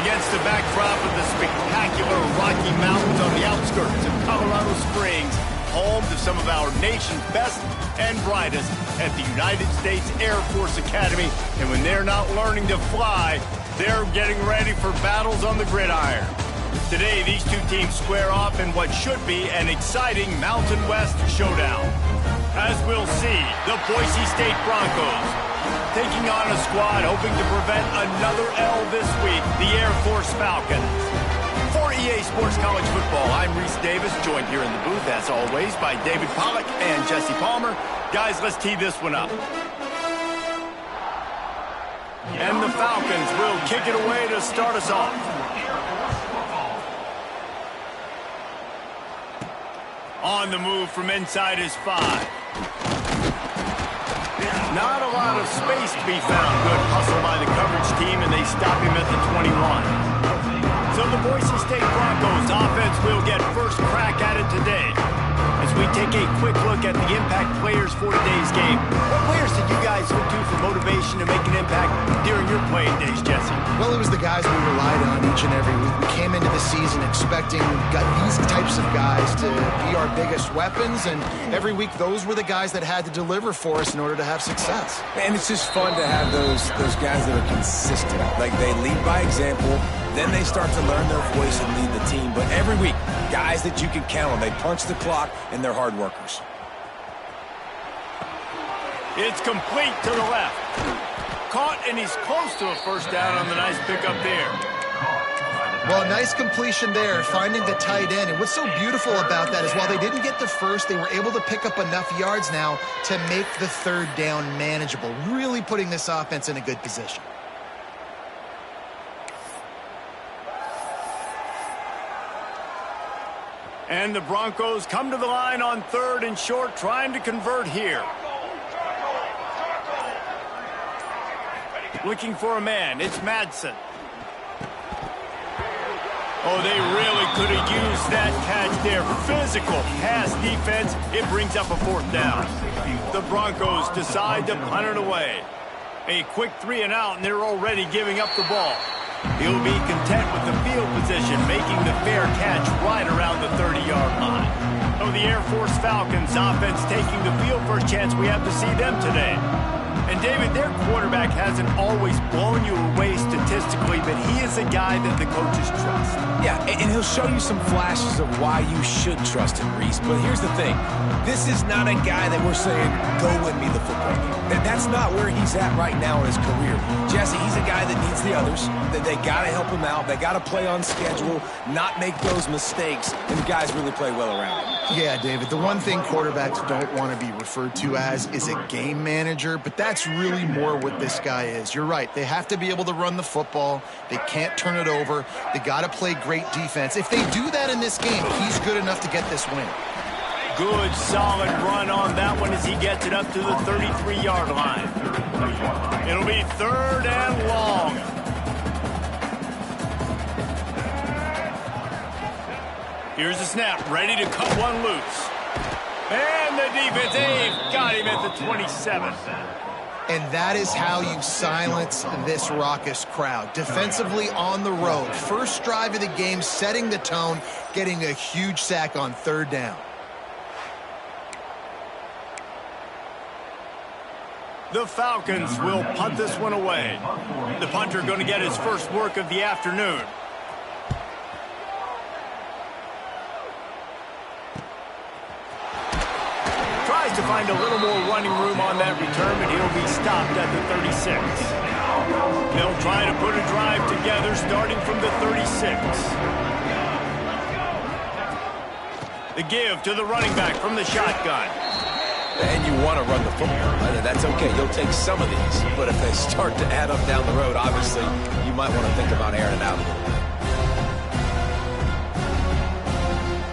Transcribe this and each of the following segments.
Against the backdrop of the spectacular Rocky Mountains on the outskirts of Colorado Springs, home to some of our nation's best and brightest at the United States Air Force Academy. And when they're not learning to fly, they're getting ready for battles on the gridiron. Today, these two teams square off in what should be an exciting Mountain West showdown. As we'll see, the Boise State Broncos taking on a squad hoping to prevent another L this week, the Air Force Falcons. For EA Sports College Football, I'm Reese Davis, joined here in the booth, as always, by David Pollack and Jesse Palmer. Guys, let's tee this one up. And the Falcons will kick it away to start us off. On the move from inside his 5. Not a lot of space to be found. Good hustle by the coverage team, and they stop him at the 21. So the Boise State Broncos offense will get first crack at it today. As we take a quick look at the impact players for today's game, what players did you guys look to for motivation to make an impact during your playing days, Jesse? Well, it was the guys we relied on each and every week. We came into the season expecting these types of guys to be our biggest weapons, and every week those were the guys that had to deliver for us in order to have success. And it's just fun to have those guys that are consistent. Like, they lead by example, then they start to learn their voice and lead the team. But every week, guys that you can count on, they punch the clock, and they're hard workers. It's complete to the left. Caught, and he's close to a first down on the nice pickup there. Well, nice completion there, finding the tight end. And what's so beautiful about that is while they didn't get the first, they were able to pick up enough yards now to make the third down manageable, really putting this offense in a good position. And the Broncos come to the line on 3rd and short, trying to convert here. Looking for a man. It's Madsen. Oh, they really could have used that catch there. Physical pass defense. It brings up a 4th down. The Broncos decide to punt it away. A quick 3 and out, and they're already giving up the ball. He'll be content with the field position, making the fair catch right around the 30-yard line. So the Air Force Falcons offense taking the field for a chance. We have to see them today. And, David, their quarterback hasn't always blown you away statistically, but he is a guy that the coaches trust. Yeah, and he'll show you some flashes of why you should trust him, Reese. But here's the thing. This is not a guy that we're saying, go win me the football game. That's not where he's at right now in his career. Jesse, he's a guy that needs the others. They got to help him out. They got to play on schedule, not make those mistakes, and guys really play well around him. Yeah, David, the one thing quarterbacks don't want to be referred to as is a game manager, but that's really more what this guy is. You're right. They have to be able to run the football. They can't turn it over. They got to play great defense. If they do that in this game, he's good enough to get this win. Good, solid run on that one as he gets it up to the 33-yard line. It'll be 3rd and long. Here's the snap, ready to cut one loose. And the defense, they've got him at the 27. And that is how you silence this raucous crowd. Defensively on the road. First drive of the game, setting the tone, getting a huge sack on 3rd down. The Falcons will punt this one away. The punter going to get his first work of the afternoon. Tries to find a little more running room on that return, but he'll be stopped at the 36. They'll try to put a drive together starting from the 36. The give to the running back from the shotgun. And you want to run the football. That's okay. You'll take some of these. But if they start to add up down the road, obviously, you might want to think about airing it out a little bit.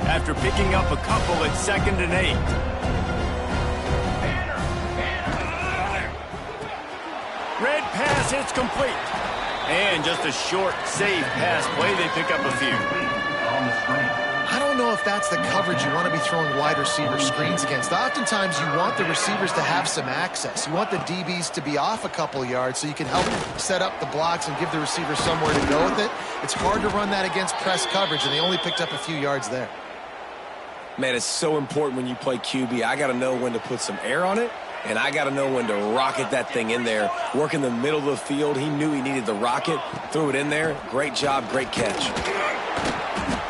After picking up a couple at 2nd and 8. Red pass, it's complete. And just a short, safe pass play. They pick up a few. I don't don't know if that's the coverage you want to be throwing wide receiver screens against. Oftentimes, you want the receivers to have some access. You want the DBs to be off a couple yards so you can help set up the blocks and give the receiver somewhere to go with it. It's hard to run that against press coverage, and they only picked up a few yards there. Man, it's so important when you play QB. I got to know when to put some air on it, and I got to know when to rocket that thing in there. Work in the middle of the field. He knew he needed the rocket, threw it in there. Great job, great catch.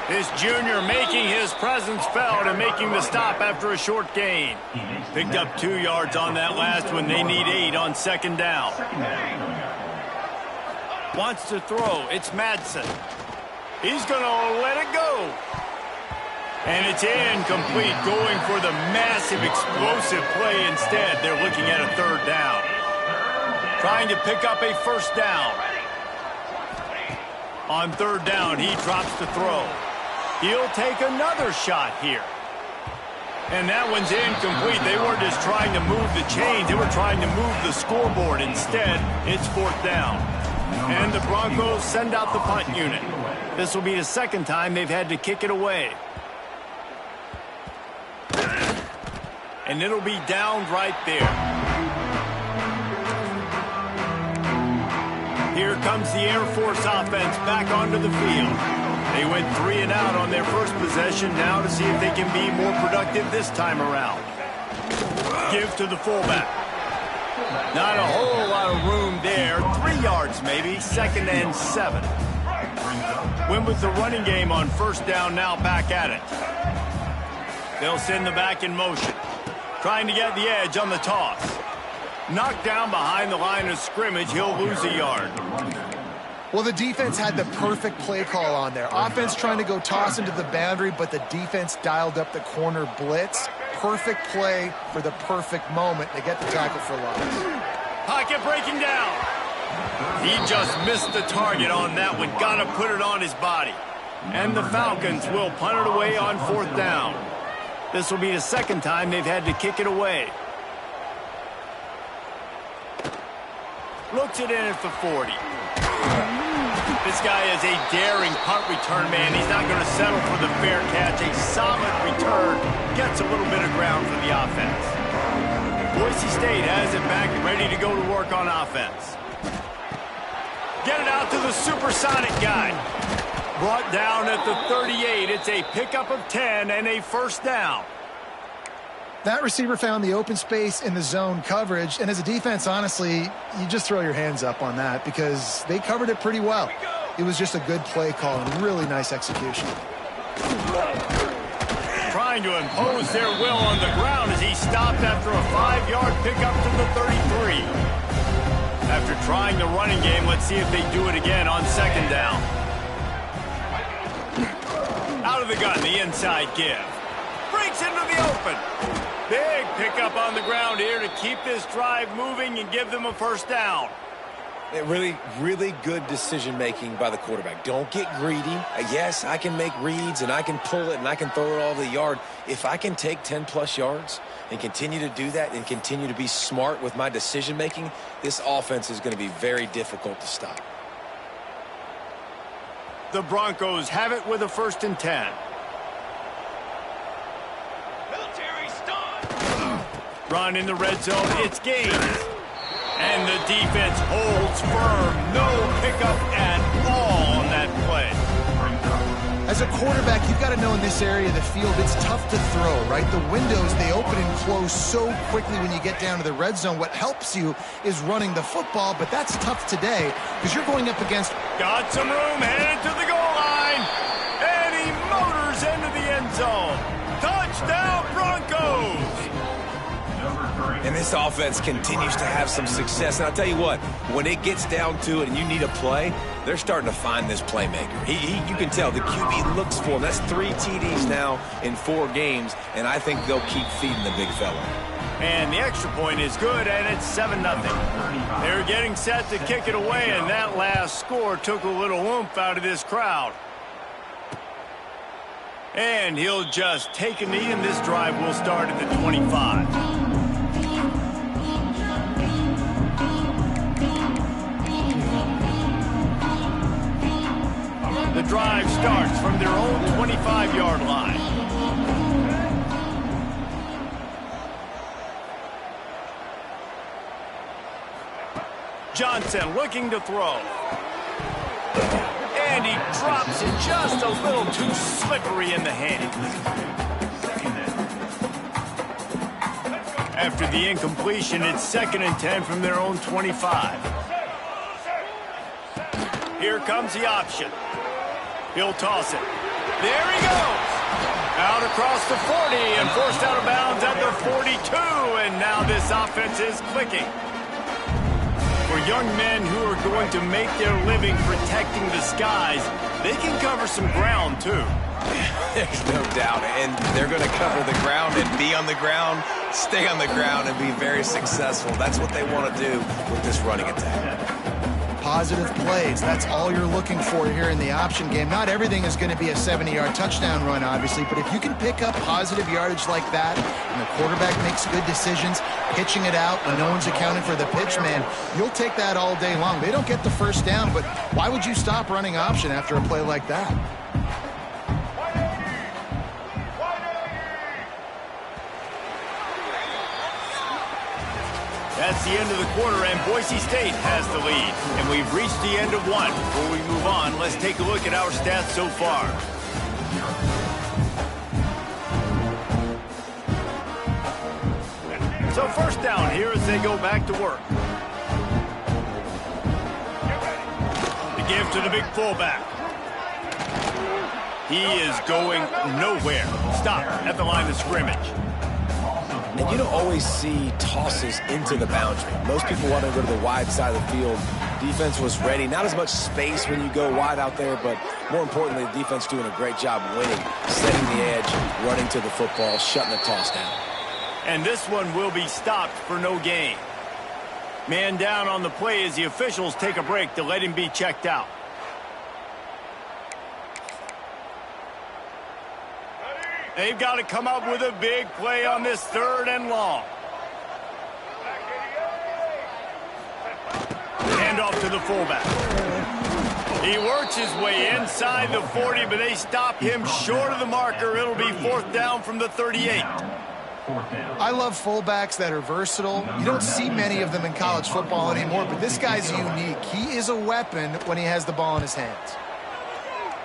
This junior making his presence felt and making the stop after a short gain. Picked up 2 yards on that last one. They need 8 on second down. Wants to throw. It's Madsen. He's going to let it go. And it's incomplete, going for the massive, explosive play instead. They're looking at a third down. Trying to pick up a first down. On third down, he drops the throw. He'll take another shot here. And that one's incomplete. They weren't just trying to move the chains. They were trying to move the scoreboard. Instead, it's fourth down. And the Broncos send out the punt unit. This will be the second time they've had to kick it away. And it'll be downed right there. Here comes the Air Force offense back onto the field. They went 3 and out on their first possession. Now to see if they can be more productive this time around. Give to the fullback. Not a whole lot of room there. 3 yards maybe. 2nd and 7. Went with the running game on first down, now back at it. They'll send the back in motion. Trying to get the edge on the toss. Knocked down behind the line of scrimmage. He'll lose a yard. Well, the defense had the perfect play call on there. Offense trying to go toss into the boundary, but the defense dialed up the corner blitz. Perfect play for the perfect moment. They get the tackle for loss. Pocket breaking down. He just missed the target on that one. Got to put it on his body. And the Falcons will punt it away on fourth down. This will be the second time they've had to kick it away. Looks it in at the 40. This guy is a daring punt return man. He's not going to settle for the fair catch. A solid return. Gets a little bit of ground for the offense. Boise State has it back ready to go to work on offense. Get it out to the supersonic guy. Brought down at the 38. It's a pickup of 10 and a first down. That receiver found the open space in the zone coverage, and as a defense, honestly, you just throw your hands up on that because they covered it pretty well. It was just a good play call and really nice execution. Trying to impose their will on the ground as he stopped after a 5-yard pickup to the 33. After trying the running game, let's see if they do it again on second down. Out of the gun, the inside give. Breaks into the open. Big pickup on the ground here to keep this drive moving and give them a first down. Really, really good decision-making by the quarterback. Don't get greedy. Yes, I can make reads, and I can pull it, and I can throw it all over the yard. If I can take 10-plus yards and continue to do that and continue to be smart with my decision-making, this offense is going to be very difficult to stop. The Broncos have it with a 1st and 10. Run in the red zone. It's gained. And the defense holds firm. No pickup at all on that play. As a quarterback, you've got to know in this area of the field, it's tough to throw, right? The windows, they open and close so quickly when you get down to the red zone. What helps you is running the football, but that's tough today because you're going up against... Got some room, headed to the goal line. And he motors into the end zone. Touchdown, Broncos! And this offense continues to have some success. And I'll tell you what, when it gets down to it and you need a play, they're starting to find this playmaker. You can tell the QB looks for him. That's 3 TDs now in 4 games, and I think they'll keep feeding the big fella. And the extra point is good, and it's 7-0. They're getting set to kick it away, and that last score took a little oomph out of this crowd. And he'll just take a knee, and this drive will start at the 25. The drive starts from their own 25-yard line. Johnson looking to throw. And he drops it just a little too slippery in the hands. After the incompletion, it's 2nd and 10 from their own 25. Here comes the option. He'll toss it. There he goes. Out across the 40 and forced out of bounds at the 42. And now this offense is clicking. For young men who are going to make their living protecting the skies, they can cover some ground too. There's no doubt, and they're going to cover the ground and be on the ground, stay on the ground, and be very successful. That's what they want to do with this running attack. Positive plays, that's all you're looking for here in the option game. Not everything is going to be a 70-yard touchdown run, obviously, but if you can pick up positive yardage like that, and the quarterback makes good decisions, pitching it out when no one's accounting for the pitch, man, you'll take that all day long. They don't get the first down, but why would you stop running option after a play like that? That's the end of the quarter, and Boise State has the lead. And we've reached the end of one. Before we move on, let's take a look at our stats so far. So first down here as they go back to work. The give to the big fullback. He is going nowhere. Stop at the line of scrimmage. And you don't always see tosses into the boundary. Most people want to go to the wide side of the field. Defense was ready. Not as much space when you go wide out there, but more importantly, the defense doing a great job winning, setting the edge, running to the football, shutting the toss down. And this one will be stopped for no gain. Man down on the play as the officials take a break to let him be checked out. They've got to come up with a big play on this 3rd and long. Hand off to the fullback. He works his way inside the 40, but they stop him short of the marker. It'll be 4th down from the 38. I love fullbacks that are versatile. You don't see many of them in college football anymore, but this guy's unique. He is a weapon when he has the ball in his hands.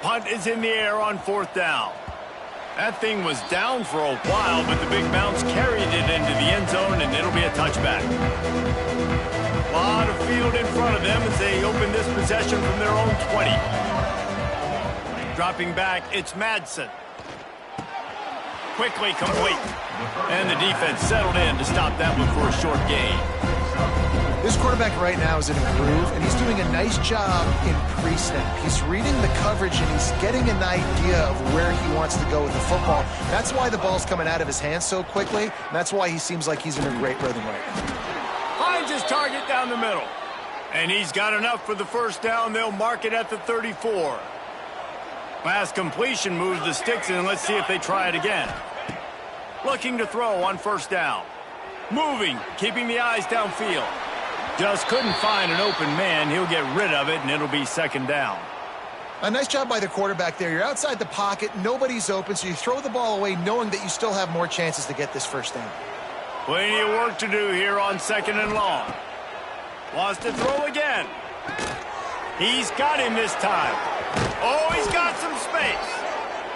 Punt is in the air on 4th down. That thing was down for a while, but the big bounce carried it into the end zone, and it'll be a touchback. A lot of field in front of them as they open this possession from their own 20. Dropping back, it's Madsen. Quickly complete. And the defense settled in to stop that one for a short gain. This quarterback right now is in a groove, and he's doing a nice job in pre-snap. He's reading the coverage, and he's getting an idea of where he wants to go with the football. That's why the ball's coming out of his hands so quickly, and that's why he seems like he's in a great rhythm right now. Finds his target down the middle. And he's got enough for the first down. They'll mark it at the 34. Pass completion moves the sticks in. Let's see if they try it again. Looking to throw on 1st down. Moving, keeping the eyes downfield. Just couldn't find an open man. He'll get rid of it, and it'll be 2nd down. A nice job by the quarterback there. You're outside the pocket, nobody's open, so you throw the ball away knowing that you still have more chances to get this first down. Plenty of work to do here on 2nd and long. Wants to throw again. He's got him this time. Oh, he's got some space.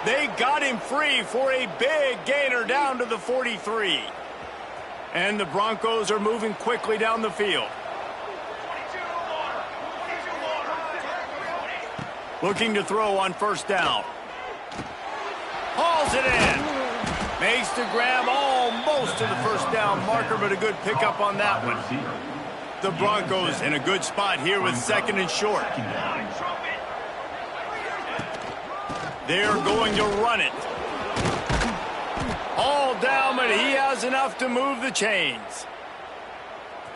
They got him free for a big gainer down to the 43. And the Broncos are moving quickly down the field. Looking to throw on 1st down. Hauls it in. Makes the grab almost to the 1st down marker, but a good pickup on that one. The Broncos in a good spot here with 2nd and short. They're going to run it. All down, but he has enough to move the chains.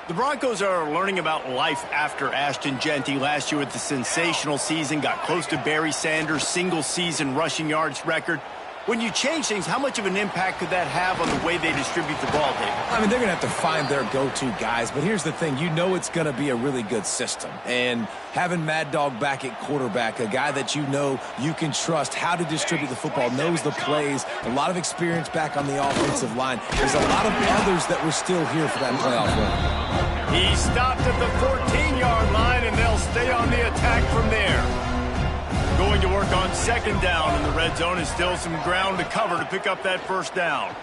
The Broncos are learning about life after Ashton Genty last year with the sensational season, got close to Barry Sanders' single-season rushing yards record. When you change things, how much of an impact could that have on the way they distribute the ball, David? I mean, they're going to have to find their go-to guys, but here's the thing. You know it's going to be a really good system. And having Mad Dog back at quarterback, a guy that you know you can trust how to distribute the football, knows the plays, a lot of experience back on the offensive line. There's a lot of others that were still here for that playoff run. He stopped at the 14-yard line, and they'll stay on the attack from there. Going to work on second down in the red zone, and still some ground to cover to pick up that first down.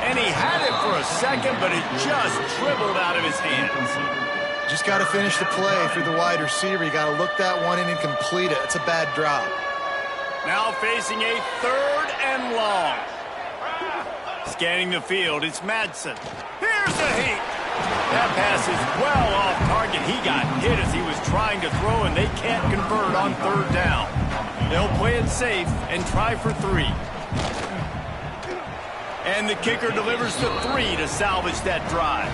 And he had it for a second, but it just dribbled out of his hands. Just got to finish the play through the wide receiver. You got to look that one in and complete it. It's a bad drop. Now facing a third and long. Scanning the field, it's Madsen. Here's the heat. That pass is well off target. He got hit as he was trying to throw, and they can't convert on third down. They'll play it safe and try for 3. And the kicker delivers the 3 to salvage that drive.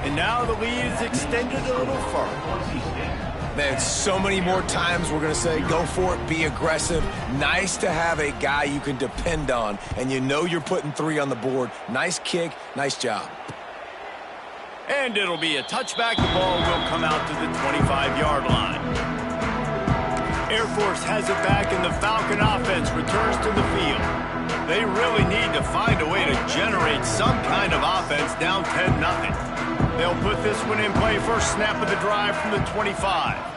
And now the lead is extended a little further. Man, so many more times we're going to say, go for it, be aggressive. Nice to have a guy you can depend on, and you know you're putting 3 on the board. Nice kick, nice job. And it'll be a touchback. The ball will come out to the 25-yard line. Air Force has it back, and the Falcon offense returns to the field. They really need to find a way to generate some kind of offense down 10-0. They'll put this one in play. First snap of the drive from the 25.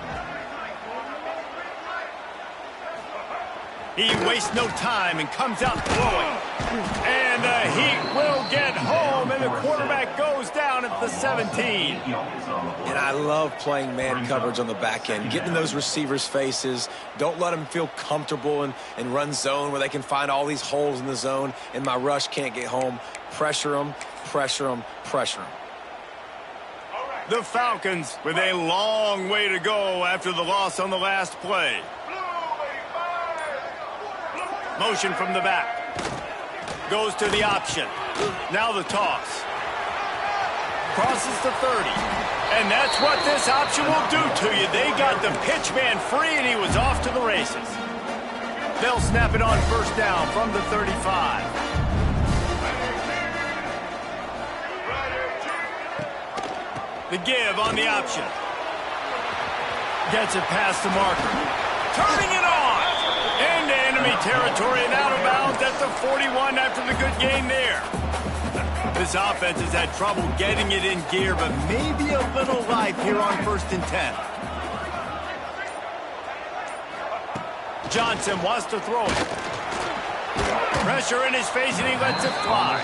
He wastes no time and comes out throwing. And the Heat will get home, and the quarterback goes down at the 17. And I love playing man coverage on the back end, getting in those receivers' faces. Don't let them feel comfortable and run zone where they can find all these holes in the zone, and my rush can't get home. Pressure them, pressure them, pressure them. The Falcons with a long way to go after the loss on the last play. Motion from the back. Goes to the option. Now the toss. Crosses the 30. And that's what this option will do to you. They got the pitch man free, and he was off to the races. They'll snap it on first down from the 35. The give on the option. Gets it past the marker. Turning it on. Into enemy territory and out of bounds at the 41 after the good gain there. This offense has had trouble getting it in gear, but maybe a little life here on 1st and 10. Johnson wants to throw it. Pressure in his face, and he lets it fly.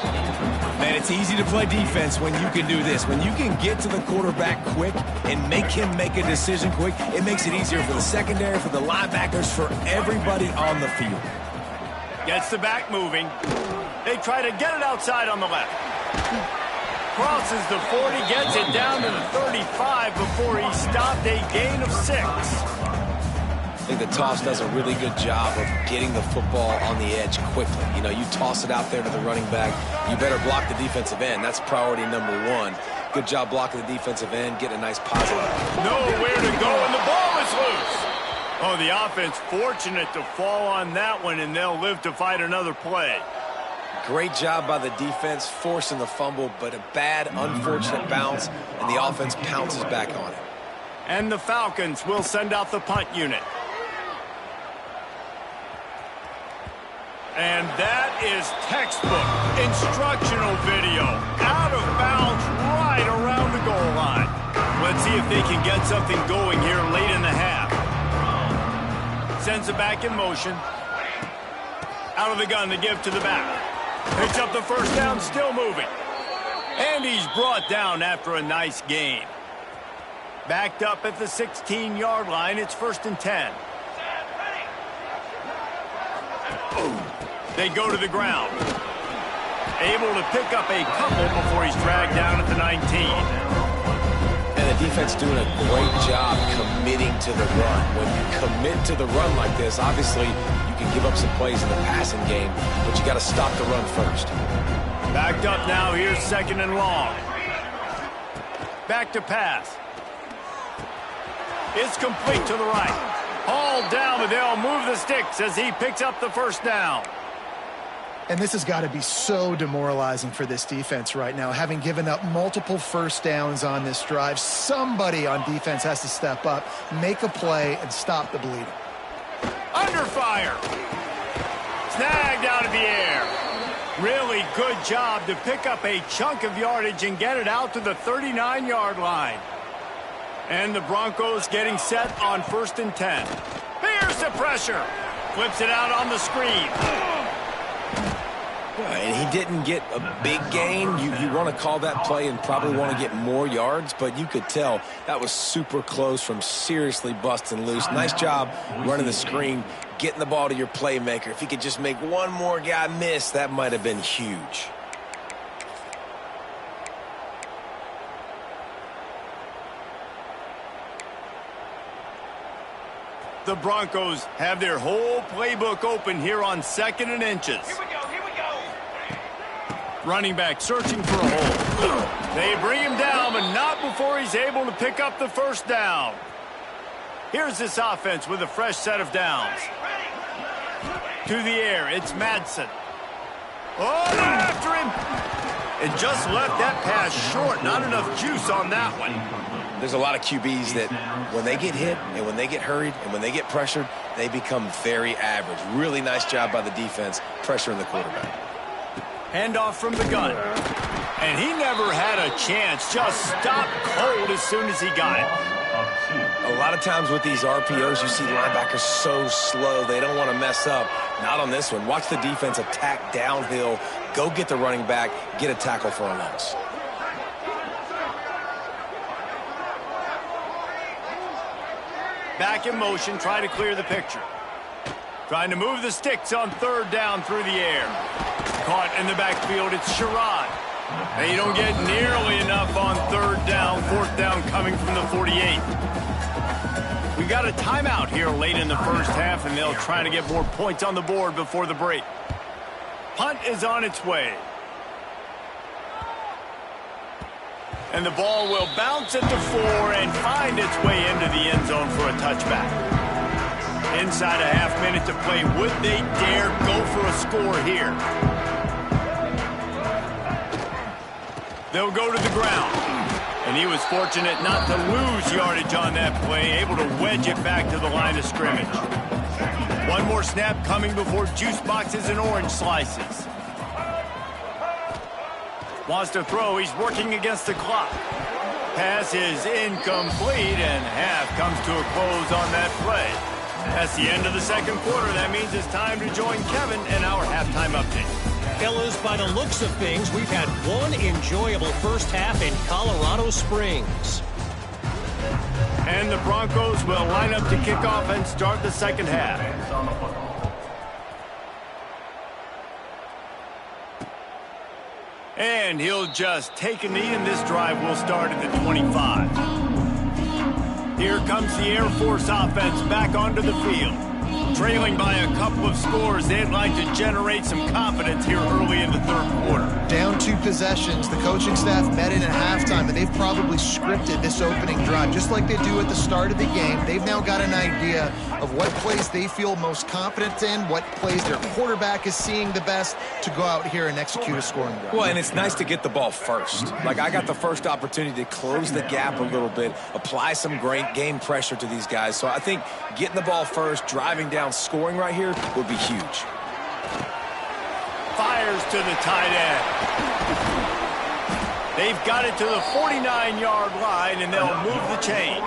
Man, it's easy to play defense when you can do this. When you can get to the quarterback quick and make him make a decision quick, it makes it easier for the secondary, for the linebackers, for everybody on the field. Gets the back moving. They try to get it outside on the left. Crosses the 40, gets it down to the 35 before he stopped, a gain of 6. I think the toss does a really good job of getting the football on the edge quickly. You know, you toss it out there to the running back, you better block the defensive end. That's priority number 1. Good job blocking the defensive end, getting a nice positive. Nowhere to go, and the ball is loose. Oh, the offense fortunate to fall on that one, and they'll live to fight another play. Great job by the defense, forcing the fumble, but a bad, unfortunate bounce, and the offense pounces back on it. And the Falcons will send out the punt unit. And that is textbook instructional video. Out of bounds right around the goal line. Let's see if they can get something going here late in the half. Sends it back in motion. Out of the gun, the give to the back. Picks up the first down, still moving. And he's brought down after a nice gain. Backed up at the 16-yard line, it's 1st and 10. They go to the ground. Able to pick up a couple before he's dragged down at the 19. And the defense doing a great job committing to the run. When you commit to the run like this, obviously you can give up some plays in the passing game, but you got to stop the run first. Backed up now, here's 2nd and long. Back to pass. It's complete to the right. Hauled down, but they'll move the sticks as he picks up the first down. And this has got to be so demoralizing for this defense right now. Having given up multiple first downs on this drive, somebody on defense has to step up, make a play, and stop the bleeding. Under fire. Snagged out of the air. Really good job to pick up a chunk of yardage and get it out to the 39-yard line. And the Broncos getting set on 1st and 10. Here's the pressure. Flips it out on the screen. And he didn't get a big gain. You want to call that play and probably want to get more yards, but you could tell that was super close from seriously busting loose. Nice job running the screen, getting the ball to your playmaker. If he could just make one more guy miss, that might have been huge. The Broncos have their whole playbook open here on 2nd and inches. Here we go. Running back searching for a hole. They bring him down, but not before he's able to pick up the first down. Here's this offense with a fresh set of downs. To the air, it's Madsen. Oh, they're after him. And just left that pass short. Not enough juice on that one. There's a lot of QBs that when they get hit and when they get hurried and when they get pressured, they become very average. Really nice job by the defense pressuring the quarterback. Handoff from the gun. And he never had a chance. Just stopped cold as soon as he got it. A lot of times with these RPOs, you see linebackers so slow, they don't want to mess up. Not on this one. Watch the defense attack downhill, go get the running back, get a tackle for a loss. Back in motion, try to clear the picture. Trying to move the sticks on 3rd down through the air. Caught in the backfield, it's Sherrod. They don't get nearly enough on 3rd down, 4th down coming from the 48. We got a timeout here late in the first half, and they'll try to get more points on the board before the break. Punt is on its way. And the ball will bounce at the 4 and find its way into the end zone for a touchback. Inside a half minute to play. Would they dare go for a score here? They'll go to the ground. And he was fortunate not to lose yardage on that play, able to wedge it back to the line of scrimmage. One more snap coming before juice boxes and orange slices. Wants to throw. He's working against the clock. Pass is incomplete, and half comes to a close on that play. That's the end of the 2nd quarter. That means it's time to join Kevin in our halftime update. Fellas, by the looks of things, we've had one enjoyable first half in Colorado Springs. And the Broncos will line up to kick off and start the 2nd half. And he'll just take a knee, and this drive will start at the 25. Here comes the Air Force offense back onto the field. Trailing by a couple of scores, they'd like to generate some confidence here early in the 3rd quarter. Down 2 possessions. The coaching staff met in at halftime, and they've probably scripted this opening drive, just like they do at the start of the game. They've now got an idea of what plays they feel most confident in, what plays their quarterback is seeing the best to go out here and execute a scoring drive. Well, and it's nice to get the ball first. Like, I got the first opportunity to close the gap a little bit, apply some great game pressure to these guys. So I think getting the ball first, driving down, scoring right here would be huge. Fires to the tight end. They've got it to the 49-yard line, and they'll move the chains.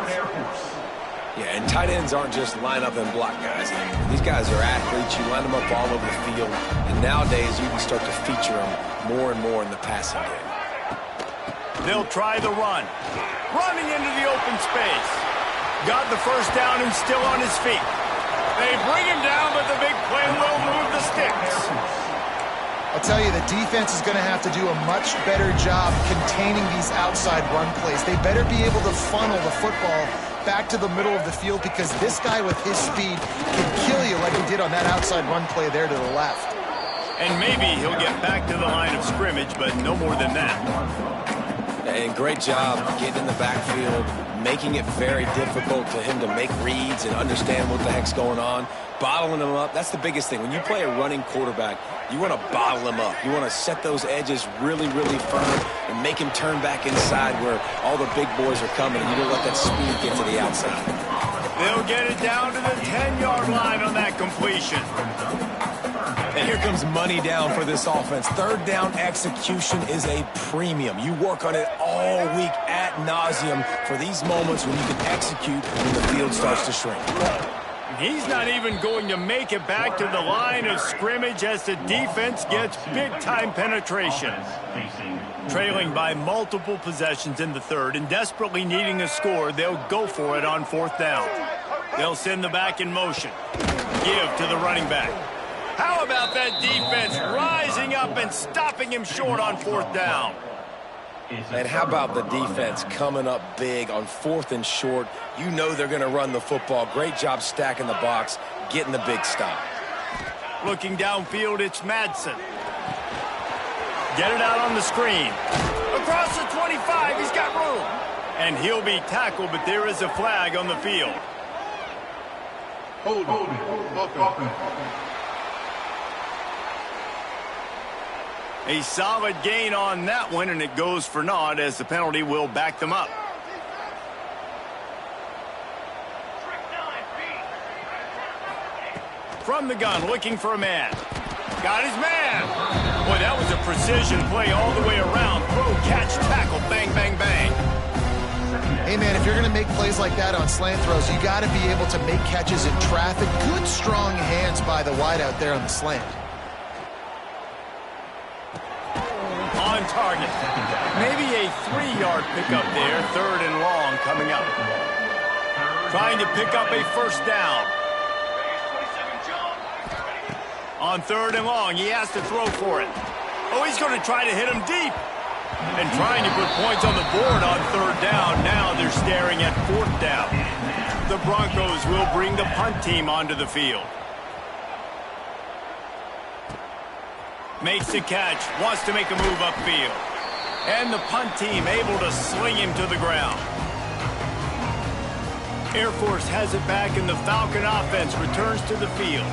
Yeah, and tight ends aren't just line up and block guys. These guys are athletes. You line them up all over the field. And nowadays, you can start to feature them more and more in the passing game. They'll try the run. Running into the open space. Got the first down and still on his feet. They bring him down, but the big play will move the sticks. I'll tell you, the defense is going to have to do a much better job containing these outside run plays. They better be able to funnel the football back to the middle of the field, because this guy with his speed can kill you like he did on that outside run play there to the left. And maybe he'll get back to the line of scrimmage, but no more than that. And great job getting in the backfield, making it very difficult for him to make reads and understand what the heck's going on, bottling him up. That's the biggest thing. When you play a running quarterback, you want to bottle him up. You want to set those edges really, really firm and make him turn back inside where all the big boys are coming, and you don't let that speed get to the outside. They'll get it down to the 10-yard line on that completion. And here comes money down for this offense. Third down execution is a premium. You work on it all week ad nauseum for these moments when you can execute when the field starts to shrink. He's not even going to make it back to the line of scrimmage as the defense gets big-time penetration. Trailing by multiple possessions in the third and desperately needing a score, they'll go for it on fourth down. They'll send the back in motion. Give to the running back. How about that defense rising up and stopping him short on fourth down? And how about the defense coming up big on fourth and short? You know they're going to run the football. Great job stacking the box, getting the big stop. Looking downfield, it's Madsen. Get it out on the screen. Across the 25, he's got room. And he'll be tackled, but there is a flag on the field. Hold it. A solid gain on that one, and it goes for naught as the penalty will back them up. From the gun, looking for a man. Got his man. Boy, that was a precision play all the way around. Throw, catch, tackle, bang, bang, bang. Hey, man, if you're going to make plays like that on slant throws, you got to be able to make catches in traffic. Good, strong hands by the wideout there on the slant. On target. Maybe a 3-yard pickup there. Third and long coming up. Trying to pick up a first down. On third and long, he has to throw for it. Oh, he's going to try to hit him deep. And trying to put points on the board on third down. Now they're staring at fourth down. The Broncos will bring the punt team onto the field. Makes the catch, wants to make a move upfield. And the punt team able to sling him to the ground. Air Force has it back, and the Falcon offense returns to the field.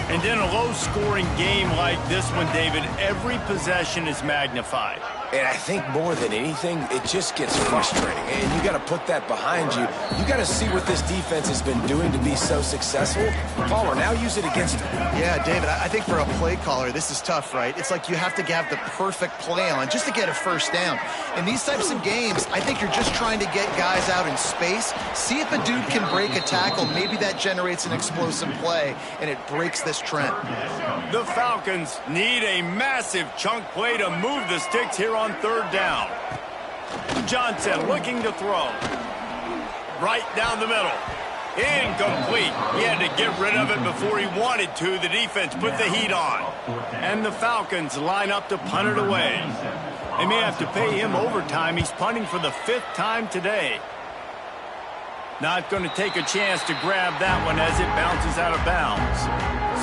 And in a low-scoring game like this one, David, every possession is magnified. And I think more than anything, it just gets frustrating. And you got to put that behind you. You got to see what this defense has been doing to be so successful. Caller, now use it against him. Yeah, David, I think for a play caller, this is tough, right? It's like you have to have the perfect play on just to get a first down. In these types of games, I think you're just trying to get guys out in space, see if a dude can break a tackle. Maybe that generates an explosive play, and it breaks this trend. The Falcons need a massive chunk play to move the sticks here on third down. Johnson looking to throw. Right down the middle. Incomplete. He had to get rid of it before he wanted to. The defense put the heat on. And the Falcons line up to punt it away. They may have to pay him overtime. He's punting for the 5th time today. Not going to take a chance to grab that one as it bounces out of bounds.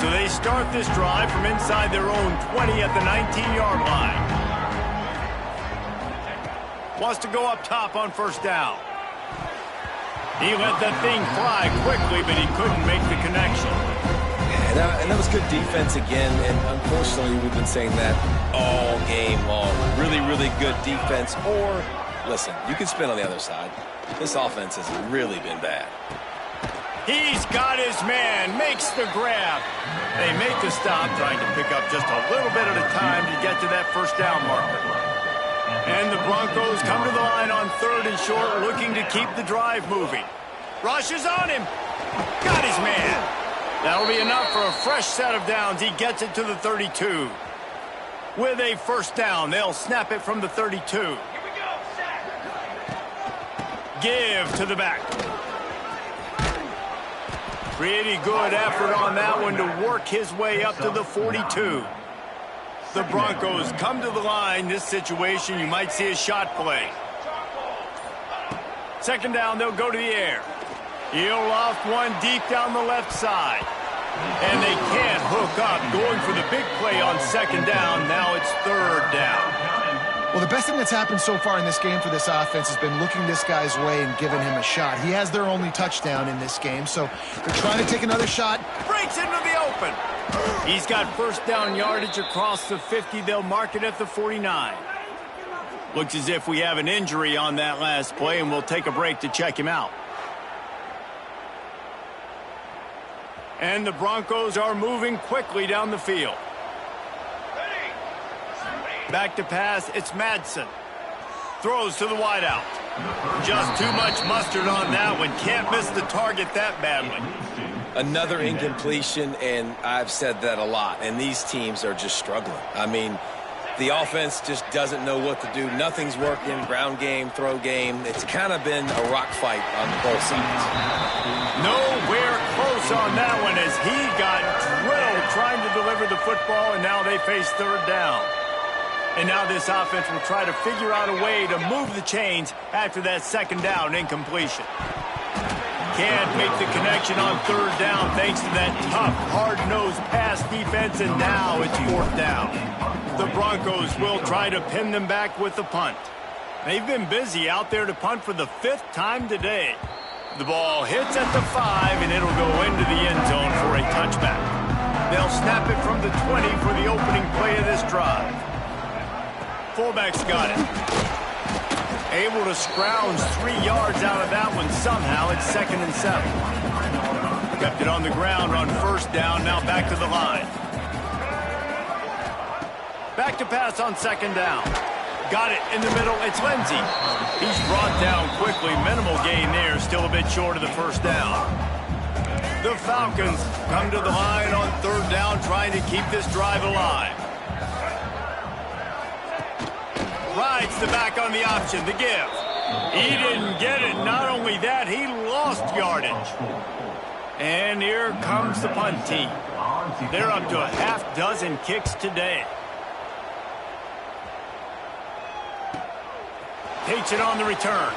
So they start this drive from inside their own 20 at the 19-yard line. Wants to go up top on first down. He let that thing fly quickly, but he couldn't make the connection. And that was good defense again, and unfortunately we've been saying that all game long. Really, really good defense. Or, listen, you can spin on the other side. This offense has really been bad. He's got his man, makes the grab. They make the stop, trying to pick up just a little bit at a time to get to that first down marker. And the Broncos come to the line on third and short, looking to keep the drive moving. Rushes on him. Got his man. That'll be enough for a fresh set of downs. He gets it to the 32. With a first down, they'll snap it from the 32. Give to the back. Pretty good effort on that one to work his way up to the 42. The Broncos come to the line. This situation, you might see a shot play. Second down, they'll go to the air. He'll loft one deep down the left side. And they can't hook up. Going for the big play on second down. Now it's third down. Well, the best thing that's happened so far in this game for this offense has been looking this guy's way and giving him a shot. He has their only touchdown in this game, so they're trying to take another shot. Breaks into the open. He's got first down yardage across the 50. They'll mark it at the 49. Looks as if we have an injury on that last play, and we'll take a break to check him out. And the Broncos are moving quickly down the field. Back to pass, it's Madsen. Throws to the wideout. Just too much mustard on that one. Can't miss the target that badly. Another incompletion, and I've said that a lot, and these teams are just struggling. I mean, the offense just doesn't know what to do. Nothing's working. Ground game, throw game. It's kind of been a rock fight on both sides. Nowhere close on that one as he got drilled trying to deliver the football, and now they face third down. And now this offense will try to figure out a way to move the chains after that second down incompletion. Can't make the connection on third down thanks to that tough, hard-nosed pass defense, and now it's fourth down. The Broncos will try to pin them back with the punt. They've been busy out there to punt for the 5th time today. The ball hits at the 5, and it'll go into the end zone for a touchback. They'll snap it from the 20 for the opening play of this drive. Fullback's got it. Able to scrounge 3 yards out of that one somehow. It's 2nd and 7. Kept it on the ground on first down. Now back to the line. Back to pass on second down. Got it in the middle. It's Lindsey. He's brought down quickly. Minimal gain there. Still a bit short of the first down. The Falcons come to the line on third down, trying to keep this drive alive. Rides the back on the option, the give. He didn't get it. Not only that, he lost yardage. And here comes the punt team. They're up to a half-dozen kicks today. Takes it on the return.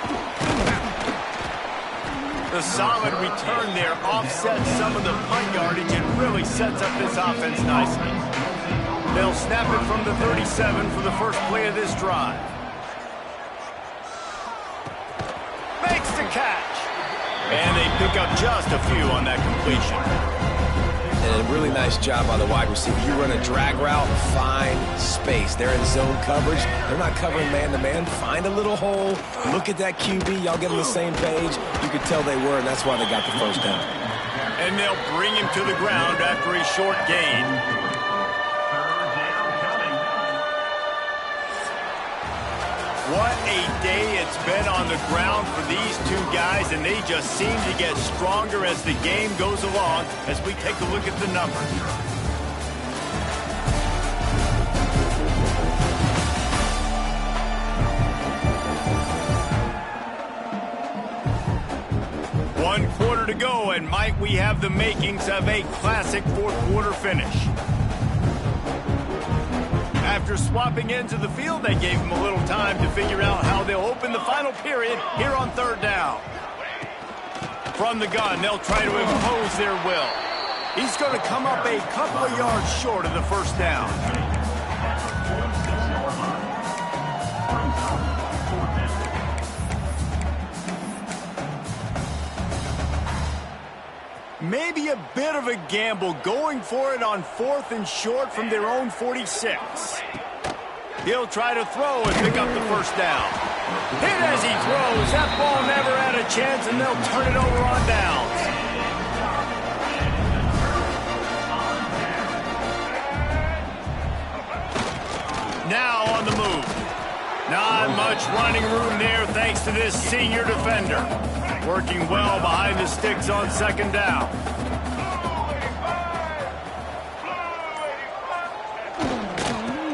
The solid return there offsets some of the punt yardage and really sets up this offense nicely. They'll snap it from the 37 for the first play of this drive. Makes the catch. And they pick up just a few on that completion. And a really nice job by the wide receiver. You run a drag route, find space. They're in zone coverage. They're not covering man-to-man. Find a little hole. Look at that QB. Y'all get on the same page. You could tell they were, and that's why they got the first down. And they'll bring him to the ground after a short gain. What a day it's been on the ground for these two guys, and they just seem to get stronger as the game goes along as we take a look at the numbers. One quarter to go, and might we have the makings of a classic fourth quarter finish. After swapping into the field, they gave him a little time to figure out how they'll open the final period here on third down. From the gun, they'll try to impose their will. He's going to come up a couple of yards short of the first down. Maybe a bit of a gamble going for it on 4th and short from their own 46. He'll try to throw and pick up the first down. Hit as he throws. That ball never had a chance, and they'll turn it over on downs. Now on the move. Not much running room there thanks to this senior defender. Working well behind the sticks on second down.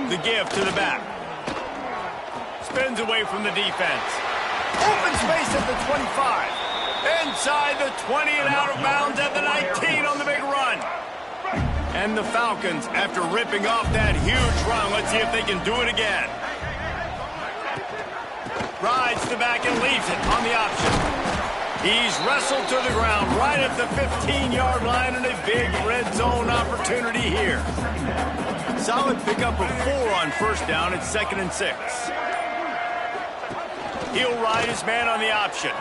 The give to the back. Spins away from the defense. Open space at the 25. Inside the 20 and out of bounds at the 19 on the big run. And the Falcons, after ripping off that huge run, let's see if they can do it again. Rides the back and leaves it on the option. He's wrestled to the ground right at the 15-yard line, and a big red zone opportunity here. Solid pickup of 4 on first down. It's 2nd and 6. He'll ride his man on the option.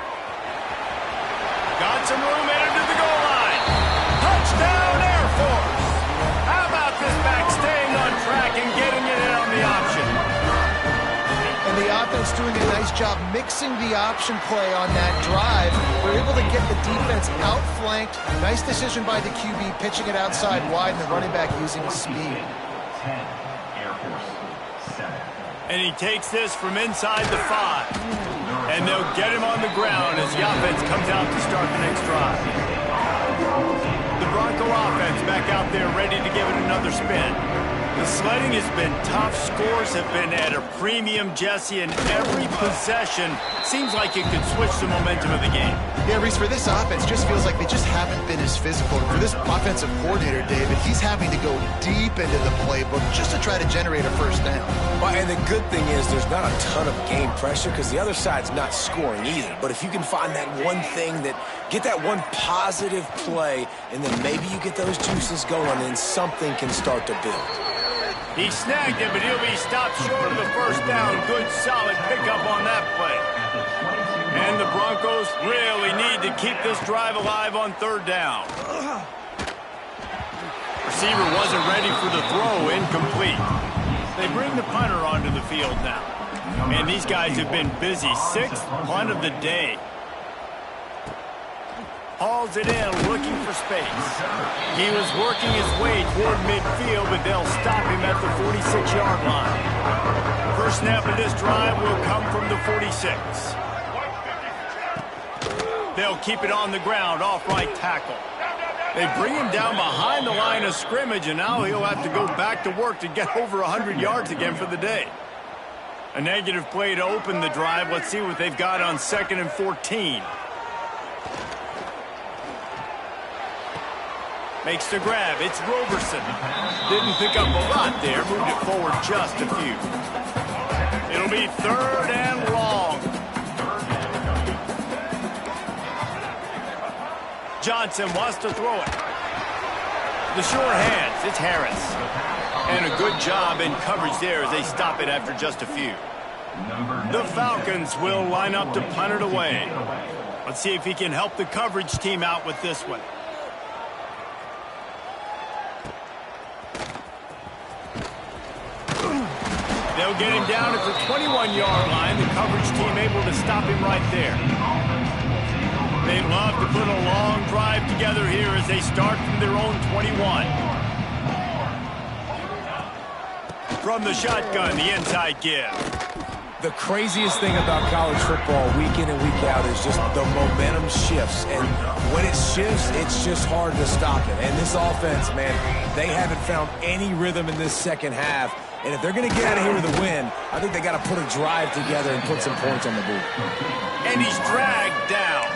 Got some room headed to the goal line. Touchdown, Air Force! How about this back staying on track and getting it in on the option? And the offense doing a nice job mixing the option play on that drive. We're able to get the defense outflanked. Nice decision by the QB, pitching it outside wide, and the running back using his speed. And he takes this from inside the 5. And they'll get him on the ground as the offense comes out to start the next drive. The Bronco offense back out there ready to give it another spin. The sledding has been tough. Scores have been at a premium, Jesse, and every possession seems like it could switch the momentum of the game. Yeah, Reese, for this offense, just feels like they just haven't been as physical. For this offensive coordinator, David, he's having to go deep into the playbook just to try to generate a first down. Well, and the good thing is there's not a ton of game pressure because the other side's not scoring either. But if you can find that one thing get that one positive play, and then maybe you get those juices going, and something can start to build. He snagged it, but he'll be stopped short of the first down. Good, solid pickup on that play. And the Broncos really need to keep this drive alive on third down. Receiver wasn't ready for the throw, incomplete. They bring the punter onto the field now. And these guys have been busy. 6th punt of the day. Hauls it in, looking for space. He was working his way toward midfield, but they'll stop him at the 46-yard line. First snap of this drive will come from the 46. They'll keep it on the ground, off right tackle. They bring him down behind the line of scrimmage, and now he'll have to go back to work to get over 100 yards again for the day. A negative play to open the drive. Let's see what they've got on 2nd and 14. Makes the grab. It's Roberson. Didn't pick up a lot there. Moved it forward just a few. It'll be 3rd and long. Johnson wants to throw it. The sure hands. It's Harris. And a good job in coverage there as they stop it after just a few. The Falcons will line up to punt it away. Let's see if he can help the coverage team out with this one. They'll get him down at the 21-yard line. The coverage team able to stop him right there. They love to put a long drive together here as they start from their own 21. From the shotgun, the inside give. The craziest thing about college football week in and week out is just the momentum shifts. And when it shifts, it's just hard to stop it. And this offense, man, they haven't found any rhythm in this second half. And if they're going to get out of here with a win, I think they got to put a drive together and put some points on the board. And he's dragged down.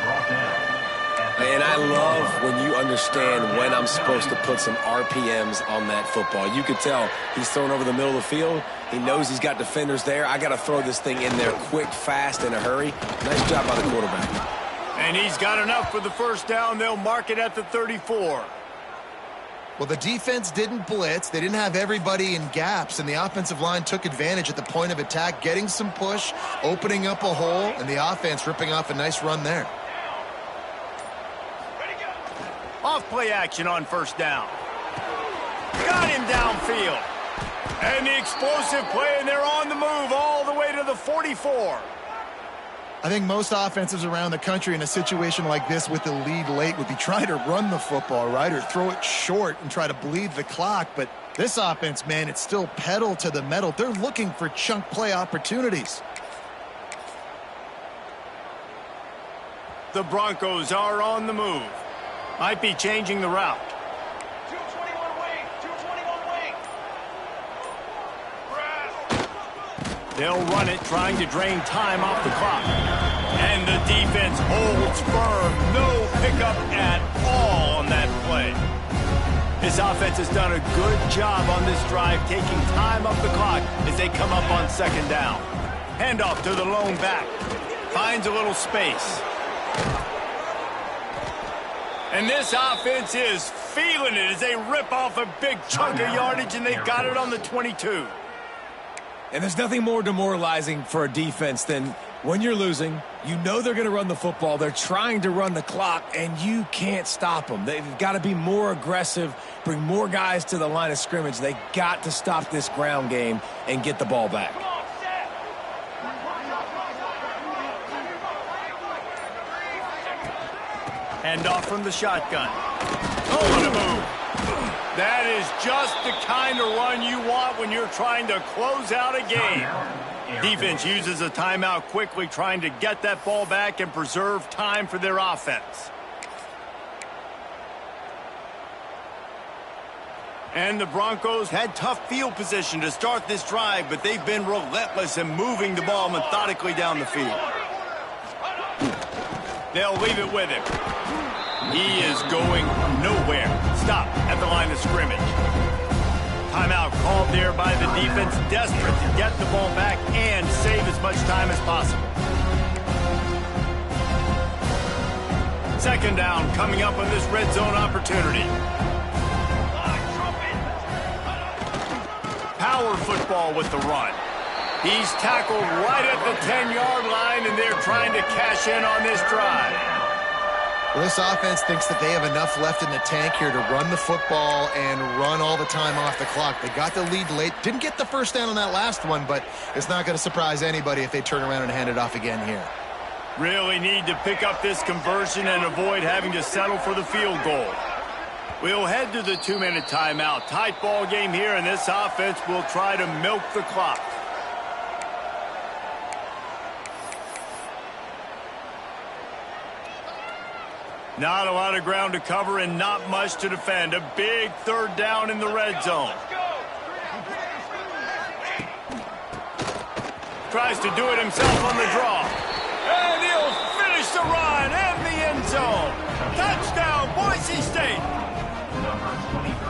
And I love when you understand when I'm supposed to put some RPMs on that football. You could tell he's thrown over the middle of the field. He knows he's got defenders there. I got to throw this thing in there quick, fast, in a hurry. Nice job by the quarterback. And he's got enough for the first down. They'll mark it at the 34. Well, the defense didn't blitz. They didn't have everybody in gaps, and the offensive line took advantage at the point of attack, getting some push, opening up a hole, and the offense ripping off a nice run there. Off play action on first down. Got him downfield. And the explosive play, and they're on the move all the way to the 44. I think most offenses around the country in a situation like this with the lead late would be trying to run the football, right, or throw it short and try to bleed the clock. But this offense, man, it's still pedal to the metal. They're looking for chunk play opportunities. The Broncos are on the move. Might be changing the route. 221 wing, 221 wing. They'll run it, trying to drain time off the clock. And the defense holds firm. No pickup at all on that play. This offense has done a good job on this drive, taking time off the clock as they come up on second down. Handoff to the lone back. Finds a little space. And this offense is feeling it as they rip off a big chunk of yardage, and they've got it on the 22. And there's nothing more demoralizing for a defense than When you're losing, you know they're going to run the football. They're trying to run the clock, and you can't stop them. They've got to be more aggressive, bring more guys to the line of scrimmage. They got to stop this ground game and get the ball back. Hand off from the shotgun. Oh, what a move. That is just the kind of run you want when you're trying to close out a game. Defense uses a timeout quickly, trying to get that ball back and preserve time for their offense. And the Broncos had tough field position to start this drive, but they've been relentless in moving the ball methodically down the field. They'll leave it with him. He is going nowhere. Stop at the line of scrimmage. Timeout called there by the defense, desperate to get the ball back and save as much time as possible. Second down coming up on this red zone opportunity. Power football with the run. He's tackled right at the 10-yard line, and they're trying to cash in on this drive. Well, this offense thinks that they have enough left in the tank here to run the football and run all the time off the clock. They got the lead late. Didn't get the first down on that last one, but it's not going to surprise anybody if they turn around and hand it off again here. Really need to pick up this conversion and avoid having to settle for the field goal. We'll head to the 2-minute timeout. Tight ball game here, and this offense will try to milk the clock. Not a lot of ground to cover and not much to defend. A big third down in the red zone. Tries to do it himself on the draw. And he'll finish the run and the end zone. Touchdown, Boise State.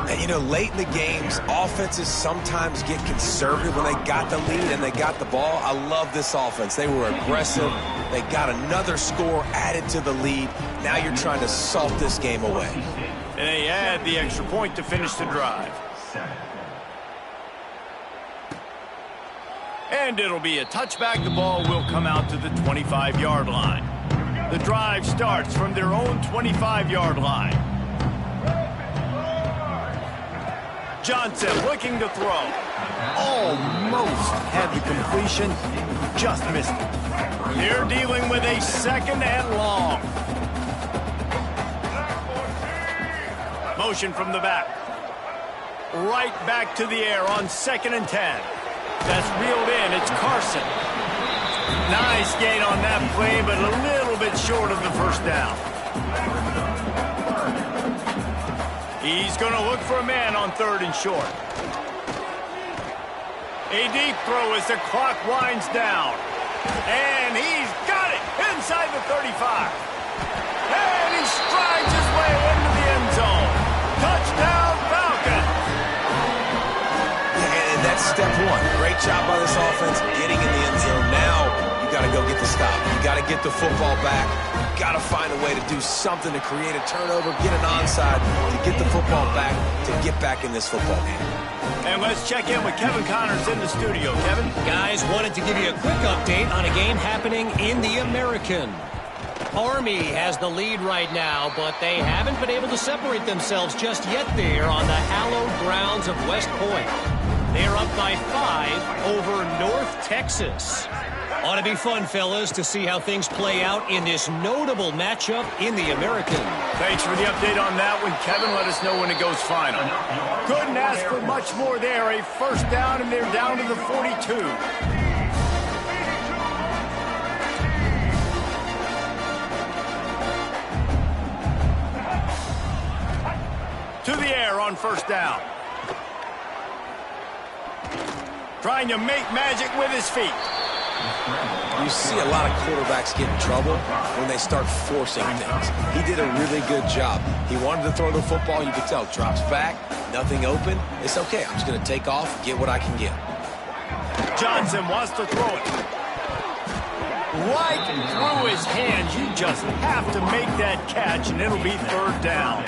And, you know, late in the games, offenses sometimes get conservative when they got the lead and they got the ball. I love this offense. They were aggressive. They got another score added to the lead. Now you're trying to salt this game away. And they add the extra point to finish the drive. And it'll be a touchback. The ball will come out to the 25-yard line. The drive starts from their own 25-yard line. Johnson looking to throw. Almost had the completion, just missed it. They're dealing with a second and long. Motion from the back. Right back to the air on 2nd and 10. That's reeled in. It's Carson. Nice gain on that play, but a little bit short of the first down. He's going to look for a man on 3rd and short. A deep throw as the clock winds down. And he's got it inside the 35. And he strides his way into the end zone. Touchdown, Falcons. Yeah, and that's step one. Great job by this offense getting in the end zone. Now you got to go get the stop. You got to get the football back. You got to find a way to do something to create a turnover, get an onside, to get the football back, to get back in this football game. And let's check in with Kevin Connors in the studio. Kevin? Guys, wanted to give you a quick update on a game happening in the American. Army has the lead right now, but they haven't been able to separate themselves just yet there on the hallowed grounds of West Point. They're up by 5 over North Texas. Ought to be fun, fellas, to see how things play out in this notable matchup in the American. Thanks for the update on that one, Kevin. Let us know when it goes final. Couldn't ask for much more there. A first down, and they're down to the 42. To the air on first down. Trying to make magic with his feet. You see a lot of quarterbacks get in trouble when they start forcing things. He did a really good job. He wanted to throw the football. You could tell. Drops back, nothing open. It's okay. I'm just going to take off, get what I can get. Johnson wants to throw it. Right through his hands. You just have to make that catch, and it'll be 3rd down.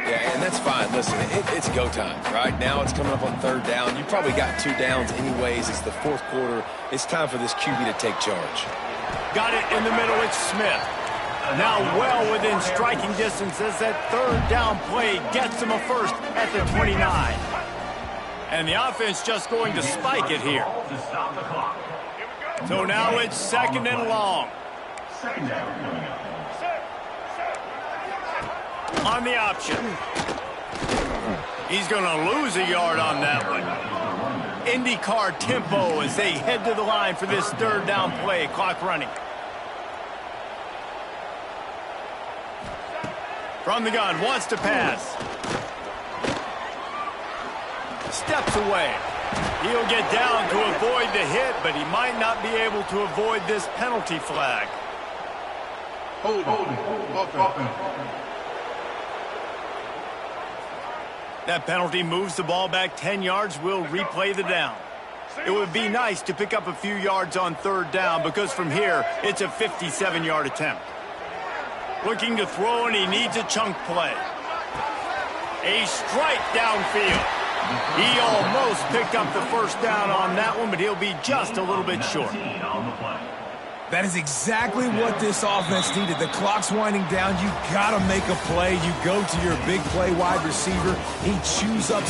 Yeah, and that's fine. Listen, it's go time, right? Now it's coming up on third down. You probably got 2 downs anyways. It's the fourth quarter. It's time for this QB to take charge. Got it in the middle. It's Smith. Now well within striking distance as that third down play gets him a first at the 29. And the offense just going to spike it here. So now it's 2nd and long. On the option. He's going to lose a yard on that one. IndyCar tempo as they head to the line for this third down play. Clock running. From the gun, wants to pass. Steps away. He'll get down to avoid the hit, but he might not be able to avoid this penalty flag. That penalty moves the ball back 10 yards. We'll replay the down. It would be nice to pick up a few yards on third down because from here, it's a 57-yard attempt. Looking to throw, and he needs a chunk play. A strike downfield. He almost picked up the first down on that one, but he'll be just a little bit short. That is exactly what this offense needed. The clock's winding down. You got to make a play. You go to your big play wide receiver. He chews up